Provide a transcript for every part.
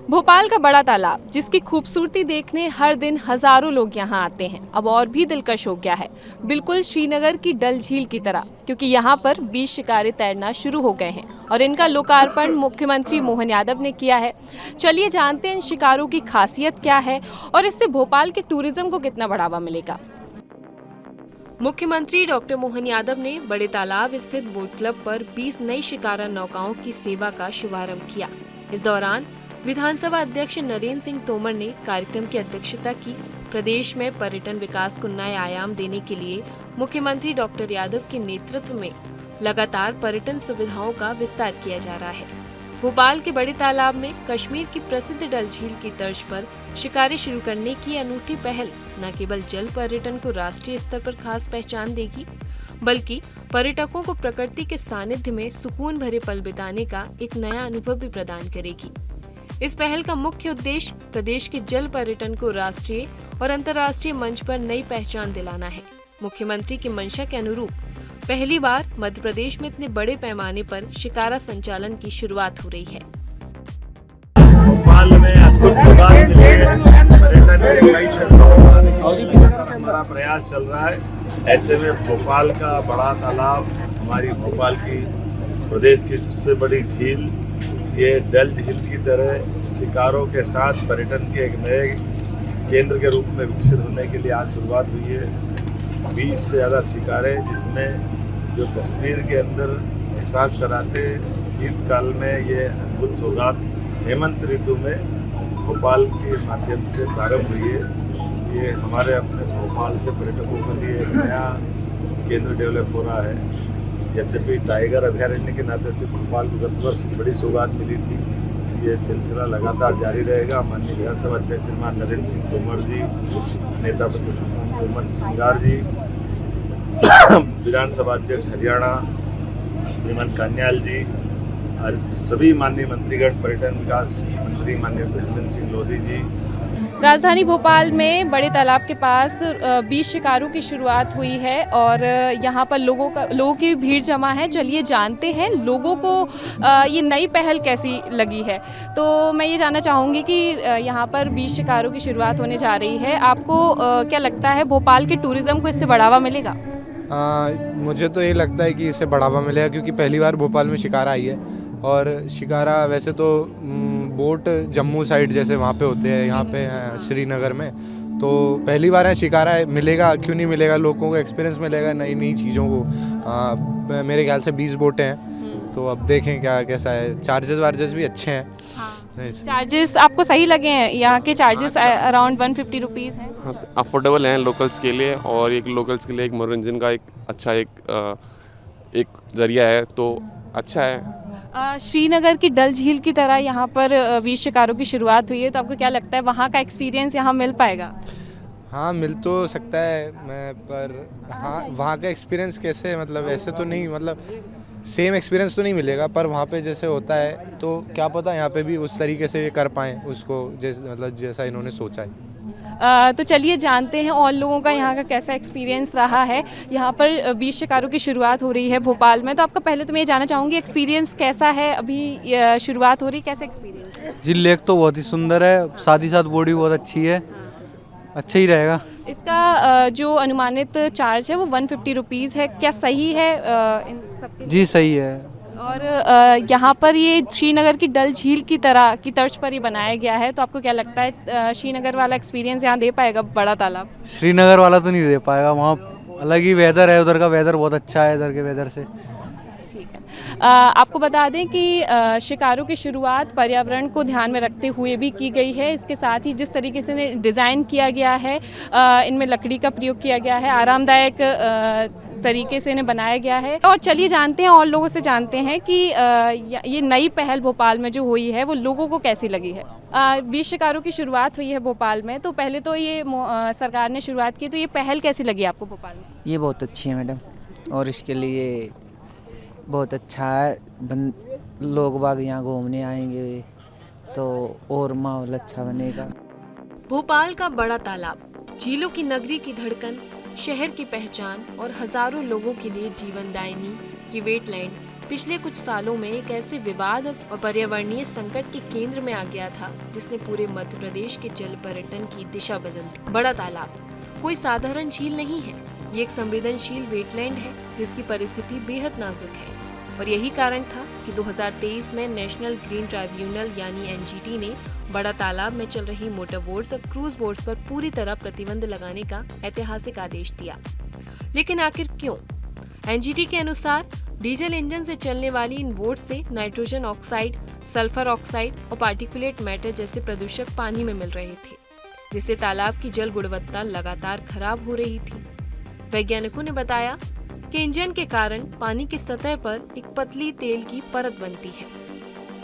भोपाल का बड़ा तालाब जिसकी खूबसूरती देखने हर दिन हजारों लोग यहाँ आते हैं, अब और भी दिलकश हो गया है। बिल्कुल श्रीनगर की डल झील की तरह, क्योंकि यहाँ पर 20 शिकारे तैरना शुरू हो गए हैं और इनका लोकार्पण मुख्यमंत्री मोहन यादव ने किया है। चलिए जानते हैं इन शिकारों की खासियत क्या है और इससे भोपाल के टूरिज्म को कितना बढ़ावा मिलेगा। मुख्यमंत्री डॉक्टर मोहन यादव ने बड़े तालाब स्थित बोट क्लब पर 20 नई शिकारा नौकाओं की सेवा का शुभारंभ किया। इस दौरान विधानसभा अध्यक्ष नरेंद्र सिंह तोमर ने कार्यक्रम की अध्यक्षता की। प्रदेश में पर्यटन विकास को नए आयाम देने के लिए मुख्यमंत्री डॉक्टर यादव के नेतृत्व में लगातार पर्यटन सुविधाओं का विस्तार किया जा रहा है। भोपाल के बड़े तालाब में कश्मीर की प्रसिद्ध डल झील की तर्ज पर शिकारे शुरू करने की अनूठी पहल न केवल जल पर्यटन को राष्ट्रीय स्तर पर खास पहचान देगी, बल्कि पर्यटकों को प्रकृति के सानिध्य में सुकून भरे पल बिताने का एक नया अनुभव भी प्रदान करेगी। इस पहल का मुख्य उद्देश्य प्रदेश के जल पर्यटन को राष्ट्रीय और अंतर्राष्ट्रीय मंच पर नई पहचान दिलाना है। मुख्यमंत्री की मंशा के अनुरूप पहली बार मध्य प्रदेश में इतने बड़े पैमाने पर शिकारा संचालन की शुरुआत हो रही है। भोपाल में अद्भुत शुरुआत मिली है। पर्यटन के कई क्षेत्रों में हमारा प्रयास चल रहा है। ऐसे में भोपाल का बड़ा तालाब, हमारी भोपाल की प्रदेश की सबसे बड़ी झील, ये डल झील की तरह शिकारों के साथ पर्यटन के एक नए केंद्र के रूप में विकसित होने के लिए आज शुरुआत हुई है। 20 से ज़्यादा शिकारे, जिसमें जो कश्मीर के अंदर एहसास कराते शीतकाल में ये अद्भुत सौगात हेमंत ऋतु में भोपाल के माध्यम से प्रारंभ हुई है। ये हमारे अपने भोपाल से पर्यटकों के लिए एक नया केंद्र डेवलप हो रहा है। यद्यपि टाइगर अभयारण्य के नाते से भोपाल को गत वर्ष बड़ी सौगात मिली थी, ये सिलसिला लगातार जारी रहेगा। माननीय विधानसभा अध्यक्ष श्रीमान नरेंद्र सिंह तोमर जी, नेता प्रतिपक्ष मोहम्मद सिंगार जी, विधानसभा अध्यक्ष हरियाणा श्रीमान कान्याल जी और सभी माननीय मंत्रीगण, पर्यटन विकास मंत्री माननीय प्रहलाद सिंह लोधी जी। राजधानी भोपाल में बड़े तालाब के पास 20 शिकारों की शुरुआत हुई है और यहाँ पर लोगों की भीड़ जमा है। चलिए जानते हैं लोगों को ये नई पहल कैसी लगी है। तो मैं ये जानना चाहूँगी कि यहाँ पर 20 शिकारों की शुरुआत होने जा रही है। आपको क्या लगता है भोपाल के टूरिज़्म को इससे बढ़ावा मिलेगा? मुझे तो ये लगता है कि इससे बढ़ावा मिलेगा, क्योंकि पहली बार भोपाल में शिकारा आई है। और शिकारा वैसे तो बोट जम्मू साइड जैसे वहाँ पे होते हैं, यहाँ पे श्रीनगर में तो पहली बार है शिकारा मिलेगा। क्यों नहीं मिलेगा, लोगों को एक्सपीरियंस मिलेगा नई नई चीज़ों को। मेरे ख्याल से 20 बोटें हैं, तो अब देखें क्या कैसा है। चार्जेस वार्जेस भी अच्छे हैं। चार्जेस आपको सही लगे हैं? यहाँ के चार्जेस अराउंड 150 रुपीज़ हैं। अफोर्डेबल हैं लोकल्स के लिए, और एक लोकल्स के लिए एक मनोरंजन का एक अच्छा एक जरिया है, तो अच्छा है। श्रीनगर की डल झील की तरह यहाँ पर 20 शिकारों की शुरुआत हुई है, तो आपको क्या लगता है वहाँ का एक्सपीरियंस यहाँ मिल पाएगा? हाँ, मिल तो सकता है पर हाँ, वहाँ का एक्सपीरियंस कैसे, मतलब ऐसे तो नहीं, मतलब सेम एक्सपीरियंस तो नहीं मिलेगा, पर वहाँ पे जैसे होता है तो क्या पता यहाँ पे भी उस तरीके से कर पाएँ उसको, जैसा इन्होंने सोचा है। तो चलिए जानते हैं और लोगों का यहाँ का कैसा एक्सपीरियंस रहा है। यहाँ पर 20 शिकारों की शुरुआत हो रही है भोपाल में, तो आपका पहले तो मैं ये जानना चाहूँगी एक्सपीरियंस कैसा है? अभी शुरुआत हो रही, कैसा एक्सपीरियंस है? जी, लेक तो बहुत ही सुंदर है, साथ ही साथ बॉडी बहुत अच्छी है, अच्छा ही रहेगा। इसका जो अनुमानित चार्ज है वो 150 रुपीज़ है, क्या सही है इन सबके? जी सही है। और यहाँ पर ये श्रीनगर की डल झील की तरह की तर्ज पर ही बनाया गया है, तो आपको क्या लगता है श्रीनगर वाला एक्सपीरियंस यहाँ दे पाएगा बड़ा तालाब? श्रीनगर वाला तो नहीं दे पाएगा, वहाँ अलग ही वेदर है, उधर का वेदर बहुत अच्छा है इधर के वेदर से। ठीक है। आपको बता दें कि शिकारों की शुरुआत पर्यावरण को ध्यान में रखते हुए भी की गई है। इसके साथ ही जिस तरीके से डिज़ाइन किया गया है, इनमें लकड़ी का प्रयोग किया गया है, आरामदायक तरीके से इन्हें बनाया गया है। और चलिए जानते हैं और लोगों से जानते हैं कि ये नई पहल भोपाल में जो हुई है वो लोगों को कैसी लगी है। 20 शिकारों की शुरुआत हुई है भोपाल में, तो पहले तो ये सरकार ने शुरुआत की, तो ये पहल कैसी लगी आपको भोपाल में? ये बहुत अच्छी है मैडम, और इसके लिए बहुत अच्छा है। लोग बाग यहाँ घूमने आएंगे तो और माहौल अच्छा बनेगा। भोपाल का बड़ा तालाब झीलों की नगरी की धड़कन, शहर की पहचान और हजारों लोगों के लिए जीवनदायिनी ये वेटलैंड पिछले कुछ सालों में एक ऐसे विवाद और पर्यावरणीय संकट के केंद्र में आ गया था जिसने पूरे मध्य प्रदेश के जल पर्यटन की दिशा बदल दी। बड़ा तालाब कोई साधारण झील नहीं है, ये एक संवेदनशील वेटलैंड है जिसकी परिस्थिति बेहद नाजुक है। और यही कारण था कि 2023 में नेशनल ग्रीन ट्राइब्यूनल यानी एनजीटी ने बड़ा तालाब में चल रही मोटर बोट्स और क्रूज बोट्स पर पूरी तरह प्रतिबंध लगाने का ऐतिहासिक आदेश दिया। लेकिन आखिर क्यों? एनजीटी के अनुसार डीजल इंजन से चलने वाली इन बोट से नाइट्रोजन ऑक्साइड, सल्फर ऑक्साइड और पार्टिकुलेट मैटर जैसे प्रदूषक पानी में मिल रहे थे, जिससे तालाब की जल गुणवत्ता लगातार खराब हो रही थी। वैज्ञानिकों ने बताया कि इंजन के कारण पानी की सतह पर एक पतली तेल की परत बनती है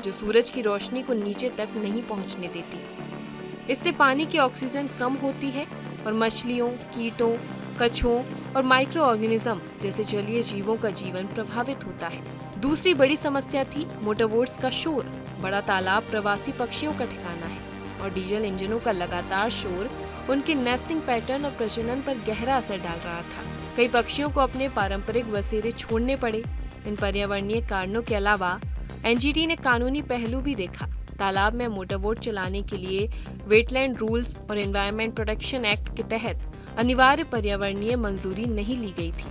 जो सूरज की रोशनी को नीचे तक नहीं पहुंचने देती। इससे पानी की ऑक्सीजन कम होती है और मछलियों, कीटों, कछुओं और माइक्रो ऑर्गेनिज्म जैसे जलीय जीवों का जीवन प्रभावित होता है। दूसरी बड़ी समस्या थी मोटरबोट्स का शोर। बड़ा तालाब प्रवासी पक्षियों का ठिकाना है और डीजल इंजनों का लगातार शोर उनके नेस्टिंग पैटर्न और प्रजनन पर गहरा असर डाल रहा था। कई पक्षियों को अपने पारंपरिक बसेरे छोड़ने पड़े। इन पर्यावरणीय कारणों के अलावा एनजीटी ने कानूनी पहलू भी देखा। तालाब में मोटरबोट चलाने के लिए वेटलैंड रूल्स और एनवायरनमेंट प्रोटेक्शन एक्ट के तहत अनिवार्य पर्यावरणीय मंजूरी नहीं ली गई थी,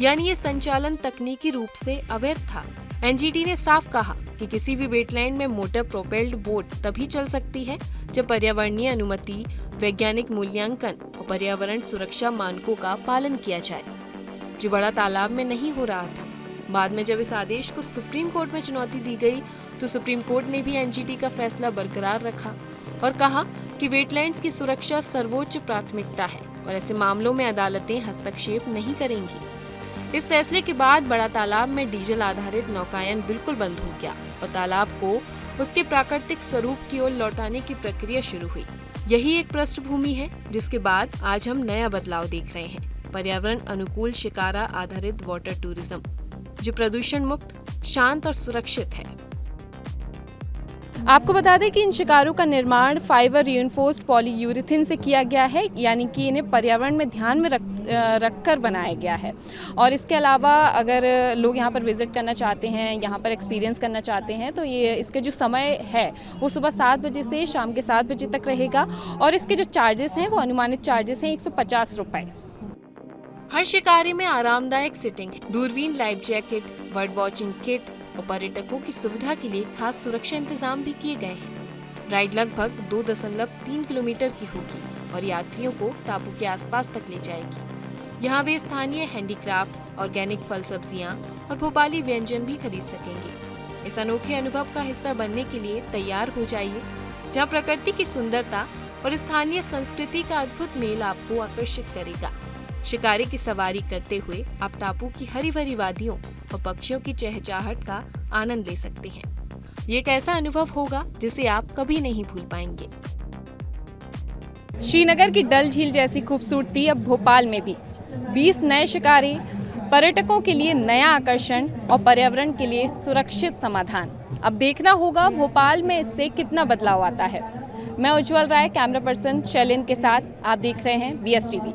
यानी ये संचालन तकनीकी रूप से अवैध था। एनजीटी ने साफ कहा कि किसी भी वेटलैंड में मोटर प्रोपेल्ड बोट तभी चल सकती है जब पर्यावरणीय अनुमति, वैज्ञानिक मूल्यांकन और पर्यावरण सुरक्षा मानकों का पालन किया जाए, जो बड़ा तालाब में नहीं हो रहा था। बाद में जब इस आदेश को सुप्रीम कोर्ट में चुनौती दी गई तो सुप्रीम कोर्ट ने भी एनजीटी का फैसला बरकरार रखा और कहा कि वेटलैंड्स की सुरक्षा सर्वोच्च प्राथमिकता है और ऐसे मामलों में अदालतें हस्तक्षेप नहीं करेंगी। इस फैसले के बाद बड़ा तालाब में डीजल आधारित नौकायन बिल्कुल बंद हो गया और तालाब को उसके प्राकृतिक स्वरूप की ओर लौटाने की प्रक्रिया शुरू हुई। यही एक पृष्ठभूमि है जिसके बाद आज हम नया बदलाव देख रहे हैं, पर्यावरण अनुकूल शिकारा आधारित वाटर टूरिज्म, जो प्रदूषण मुक्त, शांत और सुरक्षित है। आपको बता दें कि इन शिकारों का निर्माण फाइबर रिइंफोर्स्ड पॉलीयूरेथेन से किया गया है, यानी कि इन्हें पर्यावरण में ध्यान में रखकर बनाया गया है। और इसके अलावा अगर लोग यहाँ पर विजिट करना चाहते हैं, यहाँ पर एक्सपीरियंस करना चाहते हैं, तो ये इसके जो समय है वो सुबह 7 बजे से शाम के 7 बजे तक रहेगा और इसके जो चार्जेस हैं वो अनुमानित चार्जेस हैं 150 रुपये। हर शिकारी में आरामदायक सिटिंग है, दूरबीन, life jacket, bird watching kit और पर्यटकों की सुविधा के लिए खास सुरक्षा इंतजाम भी किए गए हैं। राइड लगभग 2.3 किलोमीटर की होगी और यात्रियों को टापू के आसपास तक ले जाएगी। यहाँ वे स्थानीय हैंडीक्राफ्ट, ऑर्गेनिक फल सब्जियाँ और भोपाली व्यंजन भी खरीद सकेंगे। इस अनोखे अनुभव का हिस्सा बनने के लिए तैयार हो जाइए, जहाँ प्रकृति की सुंदरता और स्थानीय संस्कृति का अद्भुत मेल आपको आकर्षित करेगा। शिकारी की सवारी करते हुए आप टापू की हरी भरी वादियों और पक्षियों की चहचहाहट का आनंद ले सकते हैं। ये एक ऐसा अनुभव होगा जिसे आप कभी नहीं भूल पाएंगे। श्रीनगर की डल झील जैसी खूबसूरती अब भोपाल में भी। 20 नए शिकारे, पर्यटकों के लिए नया आकर्षण और पर्यावरण के लिए सुरक्षित समाधान। अब देखना होगा भोपाल में इससे कितना बदलाव आता है। मैं उज्ज्वल राय, कैमरा पर्सन शैलेंद्र के साथ आप देख रहे हैं BSTV।